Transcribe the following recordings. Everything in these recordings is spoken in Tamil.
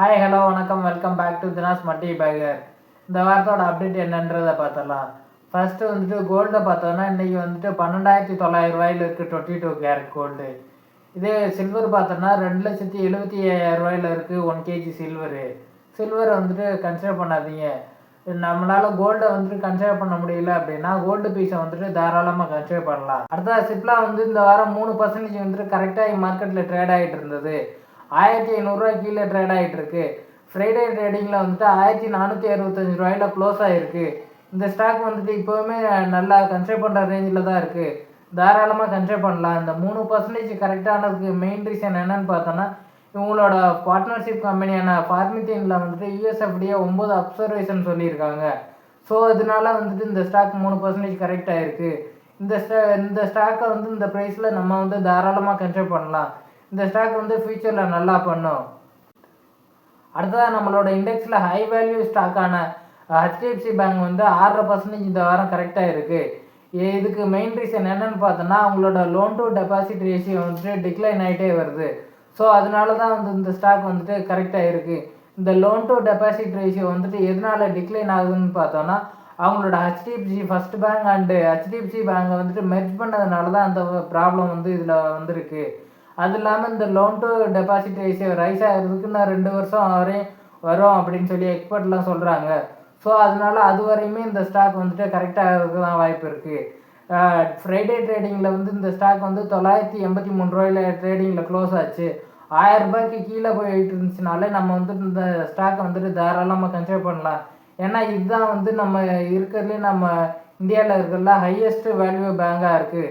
ஹாய் ஹலோ வணக்கம் வெல்கம் பேக் டு தினாஸ் மட்டி பேகர். இந்த வாரத்தோட அப்டேட் என்னன்றதை பார்த்துடலாம். ஃபர்ஸ்ட்டு கோல்டை பார்த்தோன்னா இன்றைக்கி 12,900 இருக்குது 22 கேரட் கோல்டு. இதே சில்வர் பார்த்தோன்னா 2,75,000 இருக்குது 1 கேஜி சில்வரு. சில்வரை கன்சிடர் பண்ணாதீங்க. நம்மளால் கோல்டை கன்சிடர் பண்ண முடியல அப்படின்னா கோல்டு பீஸை தாராளமாக கன்சிடர் பண்ணலாம். அடுத்தது சிப்லா இந்த வாரம் 3% கரெக்டாக மார்க்கெட்டில் ட்ரேட் ஆகிட்டு இருந்தது. 1,500 கீழே ட்ரேட் ஆகிட்டு இருக்கு. ஃப்ரைடே ட்ரேடிங்கில் 1,465 க்ளோஸ் ஆகிருக்கு. இந்த ஸ்டாக் இப்போவுமே நல்லா கன்சிடர் பண்ணுற ரேஞ்சில் தான் இருக்குது. தாராளமாக கன்சிடர் பண்ணலாம். இந்த 3% கரெக்டானதுக்கு மெயின் ரீசன் என்னன்னு பார்த்தோன்னா, இவங்களோட பார்ட்னர்ஷிப் கம்பெனியான ஃபார்மித்தீனில் யூஎஸ்எஃப்டிஏ 9 அப்சர்வேஷன் சொல்லியிருக்காங்க. ஸோ அதனால இந்த ஸ்டாக் 3% கரெக்ட் ஆகிருக்கு. இந்த ஸ்டாக்கை இந்த ப்ரைஸில் நம்ம தாராளமாக கன்சிடர் பண்ணலாம். இந்த ஸ்டாக் ஃபியூச்சரில் நல்லா பண்ணும். அடுத்ததாக நம்மளோட இண்டெக்ஸில் ஹை வேல்யூ ஸ்டாக்கான ஹெச்டிஎஃப்சி பேங்க் 6% இந்த வாரம் கரெக்டாக இருக்குது. இதுக்கு மெயின் ரீசன் என்னென்னு பார்த்தோன்னா, அவங்களோட loan to deposit ratio decline ஆகிட்டே வருது. ஸோ அதனால தான் இந்த ஸ்டாக் கரெக்டாக இருக்குது. இந்த லோன் டு டெபாசிட் ரேஷியோ எதனால் டிக்ளைன் ஆகுதுன்னு பார்த்தோன்னா, அவங்களோட HDFC first bank and HDFC பேங்கை மெர்ஜ் பண்ணதுனால தான் அந்த ப்ராப்ளம் இதில் வந்திருக்கு. அது இல்லாமல் இந்த loan to deposit ratio rise ஆகிறதுக்கு நான் 2 வருஷம் வரையும் வரும் அப்படின்னு சொல்லி எக்ஸ்பர்ட்லாம் சொல்கிறாங்க. ஸோ அதனால அது வரையுமே இந்த ஸ்டாக் கரெக்டாக ஆகிறதுக்கு தான் வாய்ப்பு இருக்குது. ஃப்ரைடே ட்ரேடிங்கில் இந்த ஸ்டாக் 983 ட்ரேடிங்கில் க்ளோஸ் ஆச்சு. 1000 ரூபாய்க்கு கீழே போயிட்டு இருந்துச்சுனாலே நம்ம இந்த ஸ்டாக்கை தாராளமாக கன்சிடர் பண்ணலாம். ஏன்னா இதுதான் நம்ம இருக்கிறதுலே நம்ம இந்தியாவில் இருக்கிறதுல ஹையஸ்ட் வேல்யூ பேங்காக இருக்குது.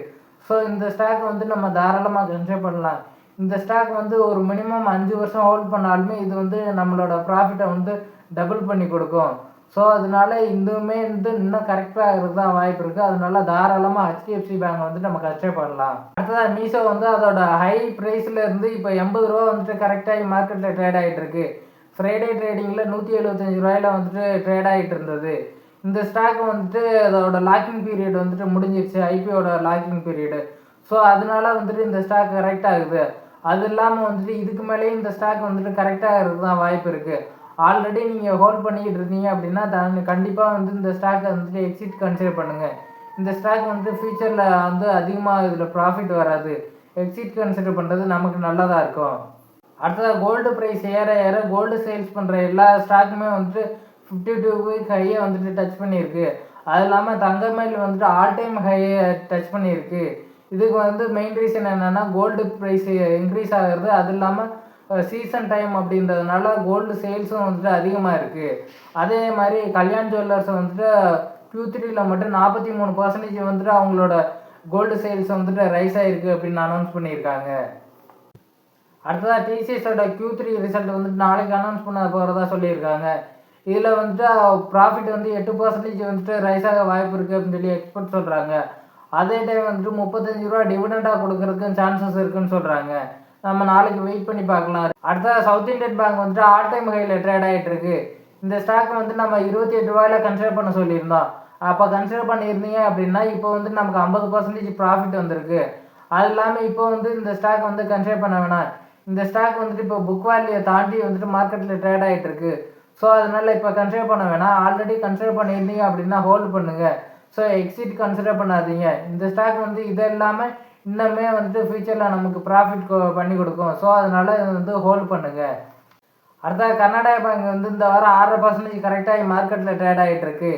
ஸோ இந்த ஸ்டாக் நம்ம தாராளமாக கன்சிடர் பண்ணலாம். இந்த ஸ்டாக் ஒரு மினிமம் 5 வருஷம் ஹோல்ட் பண்ணாலுமே இது நம்மளோட ப்ராஃபிட்டை டபுள் பண்ணி கொடுக்கும். ஸோ அதனால இதுவுமே இன்னும் கரெக்டாக ஆகிறது தான் வாய்ப்பு இருக்குது. அதனால தாராளமாக ஹெச்டிஎஃப்சி பேங்க் நம்ம கன்சிடர் பண்ணலாம். அடுத்ததாக மீஷோ அதோட ஹை ப்ரைஸில் இருந்து இப்போ 80 ரூபா கரெக்டாகி மார்க்கெட்டில் ட்ரேட் ஆகிட்டு இருக்கு. ஃப்ரைடே ட்ரேடிங்கில் 175 ட்ரேட் ஆகிட்டு இருந்தது. இந்த ஸ்டாக் அதோட லாக்கிங் பீரியட் முடிஞ்சிருச்சு, ஐபிஓட லாக்கிங் பீரியடு. ஸோ அதனால இந்த ஸ்டாக் கரெக்ட் ஆகுது. அது இல்லாமல் இதுக்கு மேலேயும் இந்த ஸ்டாக் கரெக்டாக ஆகிறதுக்கு தான் வாய்ப்பு இருக்குது. ஆல்ரெடி நீங்கள் ஹோல்ட் பண்ணிக்கிட்டு இருந்தீங்க அப்படின்னா கண்டிப்பாக இந்த ஸ்டாக்கை எக்ஸிட் கன்சிடர் பண்ணுங்கள். இந்த ஸ்டாக் ஃபியூச்சரில் அதிகமாக இதில் ப்ராஃபிட் வராது. எக்ஸிட் கன்சிடர் பண்ணுறது நமக்கு நல்லதாக இருக்கும். அடுத்ததாக கோல்டு ப்ரைஸ் ஏற ஏற கோல்டு சேல்ஸ் பண்ணுற எல்லா ஸ்டாக்குமே 52 வீக் ஹையை டச் பண்ணியிருக்கு. அது இல்லாமல் தங்கமயில் ஆல் டைம் ஹையை டச் பண்ணியிருக்கு. இதுக்கு மெயின் ரீசன் என்னென்னா கோல்டு ப்ரைஸ் இன்க்ரீஸ் ஆகிறது. அது இல்லாமல் சீசன் டைம் அப்படின்றதுனால கோல்டு சேல்ஸும் அதிகமாக இருக்குது. அதே மாதிரி கல்யாண் ஜுவல்லர்ஸ் Q3ல் மட்டும் 43% அவங்களோட கோல்டு சேல்ஸ் ரைஸ் ஆகிருக்கு அப்படின்னு அனௌன்ஸ் பண்ணியிருக்காங்க. அடுத்ததாக டிசிஎஸோட Q3 ரிசல்ட் நாளைக்கு அனௌன்ஸ் பண்ண போகிறதா சொல்லியிருக்காங்க. இதில் ப்ராஃபிட் 8% ரைஸ் ஆக வாய்ப்பு இருக்குது அப்படின்னு சொல்லி எக்ஸ்பர்ட் சொல்கிறாங்க. அதே டைம் 35 ரூபா டிவிடெண்டாக கொடுக்கறதுக்கு சான்சஸ் இருக்குன்னு சொல்கிறாங்க. நம்ம நாளைக்கு வெயிட் பண்ணி பார்க்கலாம். அடுத்தது south Indian bank all time ஹையில் ட்ரேட் ஆகிட்டு இருக்கு. இந்த ஸ்டாக் நம்ம 28 ரூபாயில் கன்சிடர் பண்ண சொல்லியிருந்தோம். அப்போ கன்சிடர் பண்ணியிருந்தீங்க அப்படின்னா இப்போ நமக்கு 50% ப்ராஃபிட் வந்திருக்கு. அது இல்லாமல் இப்போ இந்த ஸ்டாக் கன்சிடர் பண்ண வேணாம். இந்த ஸ்டாக் இப்போ புக் வேல்யூயை தாண்டி மார்க்கெட்டில் ட்ரேட் ஆகிட்டு இருக்கு. ஸோ அதனால் இப்போ கன்சிடர் பண்ண வேணாம். ஆல்ரெடி கன்சிடர் பண்ணியிருந்தீங்க அப்படின்னா ஹோல்டு பண்ணுங்கள். ஸோ எக்ஸிட் கன்சிடர் பண்ணாதீங்க. இந்த ஸ்டாக் இது இல்லாமல் இன்னுமே ஃபியூச்சரில் நமக்கு ப்ராஃபிட் பண்ணி கொடுக்கும். ஸோ அதனால் ஹோல்டு பண்ணுங்கள். அடுத்த கர்நாடகா பேங்க் இந்த வாரம் 6% கரெக்டாகி மார்க்கெட்டில் ட்ரேட் ஆகிட்டு இருக்கு.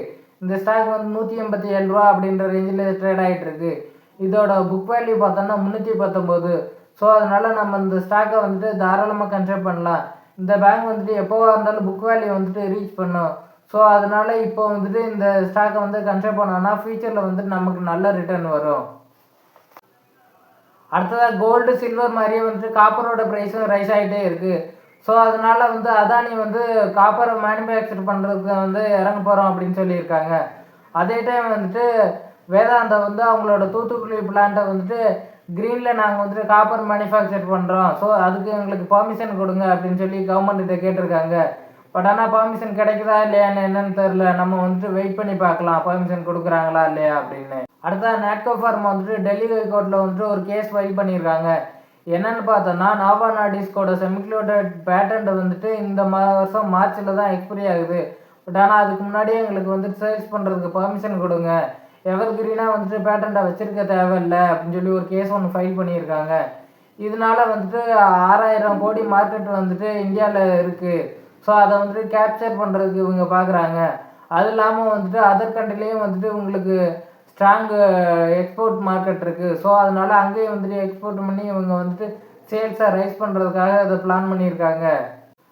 இந்த ஸ்டாக் 187 ரூபா அப்படின்ற ரேஞ்சில் ட்ரேட் ஆகிட்டு இருக்கு. இதோட புக் வேல்யூ பார்த்தோன்னா 319. ஸோ அதனால் நம்ம இந்த ஸ்டாக்கை தாராளமாக கன்சிடர் பண்ணலாம். இந்த பேங்க் எப்போவாக இருந்தாலும் புக் வேல்யூ ரீச் பண்ணும். ஸோ அதனால் இப்போ இந்த ஸ்டாக்கை கன்சிடர் பண்ணோன்னா ஃபியூச்சரில் நமக்கு நல்ல ரிட்டர்ன் வரும். அடுத்ததாக கோல்டு சில்வர் மாதிரியே காப்பரோட ப்ரைஸும் ரைஸ் ஆகிட்டே இருக்குது. ஸோ அதனால் அதானி காப்பரை மேனுஃபேக்சர் பண்ணுறதுக்கு இறங்க போகிறோம் அப்படின்னு சொல்லியிருக்காங்க. அதே டைம் வேதாந்தா அவங்களோட தூத்துக்குடி பிளான்ட்டை க்ரீனில் நாங்கள் காப்பர் மேனுஃபேக்சர் பண்ணுறோம். ஸோ அதுக்கு எங்களுக்கு பர்மிஷன் கொடுங்க அப்படின்னு சொல்லி கவர்மெண்ட்டிட்ட கேட்டிருக்காங்க. பட் ஆனால் பர்மிஷன் கிடைக்குதா இல்லையான்னு என்னன்னு தெரில. நம்ம வெயிட் பண்ணி பார்க்கலாம் பர்மிஷன் கொடுக்குறாங்களா இல்லையா அப்படின்னு. அடுத்த நாட்கோ ஃபார்மா டெல்லி ஹைகோர்ட்டில் ஒரு கேஸ் ஃபைல் பண்ணியிருக்காங்க. என்னன்னு பார்த்தோன்னா நாவா நாடிஸ்கோட செமிக்ளோடட் பேட்டன்ட் வந்துட்டு இந்த வருஷம் மார்ச்சில் தான் எக்ஸ்பிரி ஆகுது. பட் ஆனால் அதுக்கு முன்னாடியே எங்களுக்கு வந்துட்டு சேல்ஸ் பண்ணுறதுக்கு பர்மிஷன் கொடுங்க, எவர் கிரீனாக வந்துட்டு பேட்டண்ட்டை வச்சிருக்க தேவையில்லை அப்படின்னு சொல்லி ஒரு கேஸ் ஒன்று ஃபைல் பண்ணியிருக்காங்க. இதனால வந்துட்டு 6000 கோடி மார்க்கெட் வந்துட்டு இந்தியாவில் இருக்குது. ஸோ அதை வந்துட்டு கேப்சர் பண்ணுறதுக்கு இவங்க பார்க்குறாங்க. அது இல்லாமல் வந்துட்டு அதர் கண்ட்ரிலேயும் வந்துட்டு உங்களுக்கு ஸ்ட்ராங்கு எக்ஸ்போர்ட் மார்க்கெட் இருக்குது. ஸோ அதனால் அங்கேயும் வந்துட்டு எக்ஸ்போர்ட் பண்ணி இவங்க வந்துட்டு சேல்ஸை ரைஸ் பண்ணுறதுக்காக அதை பிளான் பண்ணியிருக்காங்க.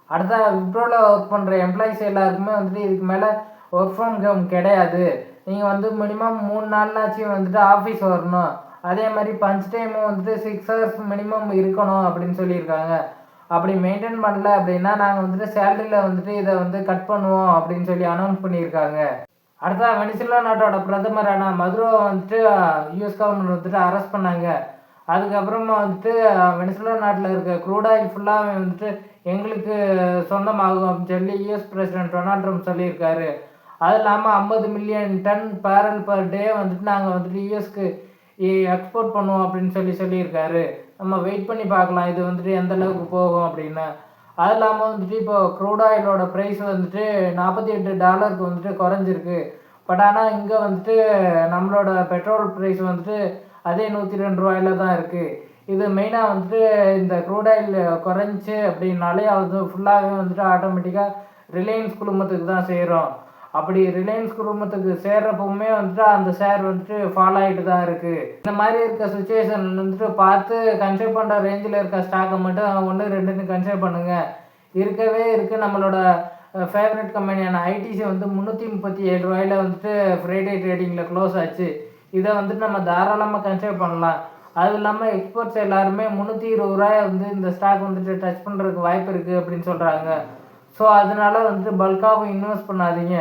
அடுத்த விப்ரோவில் ஒர்க் பண்ணுற எம்ப்ளாயிஸ் எல்லாருக்குமே வந்துட்டு இதுக்கு மேலே ஒர்க் ஃப்ரம் ஹோம் கிடையாது. நீங்கள் வந்து மினிமம் 3 நாள்னாச்சும் வந்துட்டு ஆஃபீஸ் வரணும். அதே மாதிரி பஞ்ச் டைமும் வந்துட்டு 6 ஹவர்ஸ் மினிமம் இருக்கணும் அப்படின்னு சொல்லியிருக்காங்க. அப்படி மெயின்டைன் பண்ணல அப்படின்னா நாங்கள் வந்துட்டு சேலரியில் வந்துட்டு இதை வந்து கட் பண்ணுவோம் அப்படின்னு சொல்லி அனௌன்ஸ் பண்ணியிருக்காங்க. அடுத்த வெனிசுலா நாட்டோட பிரதமரான மதுரோவை வந்துட்டு யூஎஸ் கவர்மெண்ட் வந்துட்டு அரெஸ்ட் பண்ணாங்க. அதுக்கப்புறமா வந்துட்டு வெனிசுலா நாட்டில் இருக்க க்ரூட் ஆயில் ஃபுல்லாக வந்துட்டு எங்களுக்கு சொந்தமாகும் அப்படின்னு சொல்லி யூஎஸ் பிரசிடென்ட் டொனால்ட் ட்ரம்ப் சொல்லியிருக்காரு. அது இல்லாமல் 50 million ton barrel per day வந்துட்டு நாங்கள் வந்துட்டு யூஎஸ்க்கு எக்ஸ்போர்ட் பண்ணுவோம் அப்படின்னு சொல்லியிருக்காரு. நம்ம வெயிட் பண்ணி பார்க்கலாம் இது வந்துட்டு எந்த அளவுக்கு போகும் அப்படின்னு. அது இல்லாமல் வந்துட்டு இப்போ க்ரூட் ஆயிலோட ப்ரைஸ் வந்துட்டு $48 வந்துட்டு குறைஞ்சிருக்கு. பட் ஆனால் இங்கே வந்துட்டு நம்மளோட பெட்ரோல் ப்ரைஸ் வந்துட்டு அதே $102 தான் இருக்குது. இது மெயினாக வந்துட்டு இந்த க்ரூட் ஆயில் குறைஞ்சி அப்படின்னாலே அது ஃபுல்லாகவே வந்துட்டு ஆட்டோமேட்டிக்காக ரிலையன்ஸ் குழுமத்துக்கு தான் சேரும். அப்படி ரிலையன்ஸ் குழுமத்துக்கு சேர்றப்பவுமே வந்துட்டு அந்த ஷேர் வந்துட்டு ஃபாலோ ஆகிட்டு தான் இருக்குது. இந்த மாதிரி இருக்க சுச்சுவேஷன் வந்துட்டு பார்த்து கன்சிடர் பண்ணுற ரேஞ்சில் இருக்க ஸ்டாக்கை மட்டும் 1, 2ன்னு கன்சிடர் பண்ணுங்கள். இருக்கவே இருக்குது நம்மளோட ஃபேவரட் கம்பெனியான ஐடிசி வந்து $337 வந்துட்டு ஃப்ரைடே ட்ரேடிங்கில் க்ளோஸ் ஆச்சு. இதை வந்துட்டு நம்ம தாராளமாக கன்சிடர் பண்ணலாம். அது இல்லாமல் எக்ஸ்போர்ட்ஸ் எல்லாருமே $320 வந்து இந்த ஸ்டாக் வந்துட்டு டச் பண்ணுறதுக்கு வாய்ப்பு இருக்குது அப்படின்னு சொல்கிறாங்க. ஸோ அதனால வந்துட்டு பல்காகவும் இன்வெஸ்ட் பண்ணாதீங்க.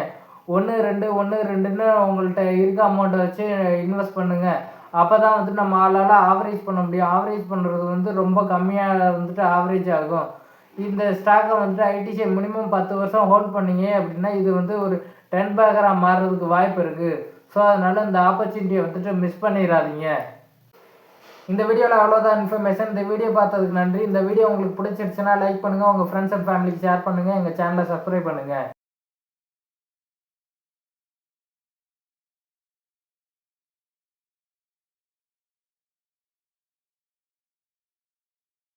1, 2ன்னு உங்கள்கிட்ட இருக்க அமௌண்ட்டை வச்சு இன்வெஸ்ட் பண்ணுங்கள். அப்போ தான் வந்துட்டு நம்ம ஆளால் ஆவரேஜ் பண்ண முடியும். ஆவரேஜ் பண்ணுறது வந்து ரொம்ப கம்மியாக வந்துட்டு ஆவரேஜ் ஆகும். இந்த ஸ்டாக்கை வந்துட்டு ஐடிசி மினிமம் 10 வருஷம் ஹோல்ட் பண்ணிங்க அப்படின்னா இது வந்து ஒரு 10 பேக்கராக மாறுறதுக்கு வாய்ப்பு இருக்குது. ஸோ அதனால் இந்த ஆப்பர்ச்சுனிட்டியை வந்துட்டு மிஸ் பண்ணிடாதீங்க. இந்த வீடியோவில் அவ்வளோதான் இன்ஃபர்மேஷன். இந்த வீடியோ பார்த்ததுக்கு நன்றி. இந்த வீடியோ உங்களுக்கு பிடிச்சிருச்சுன்னா லைக் பண்ணுங்கள், உங்கள் ஃப்ரெண்ட்ஸ் அண்ட் ஃபேமிலிக்கு ஷேர் பண்ணுங்கள், எங்கள் சேனலை சப்ஸ்கிரைப் பண்ணுங்கள்.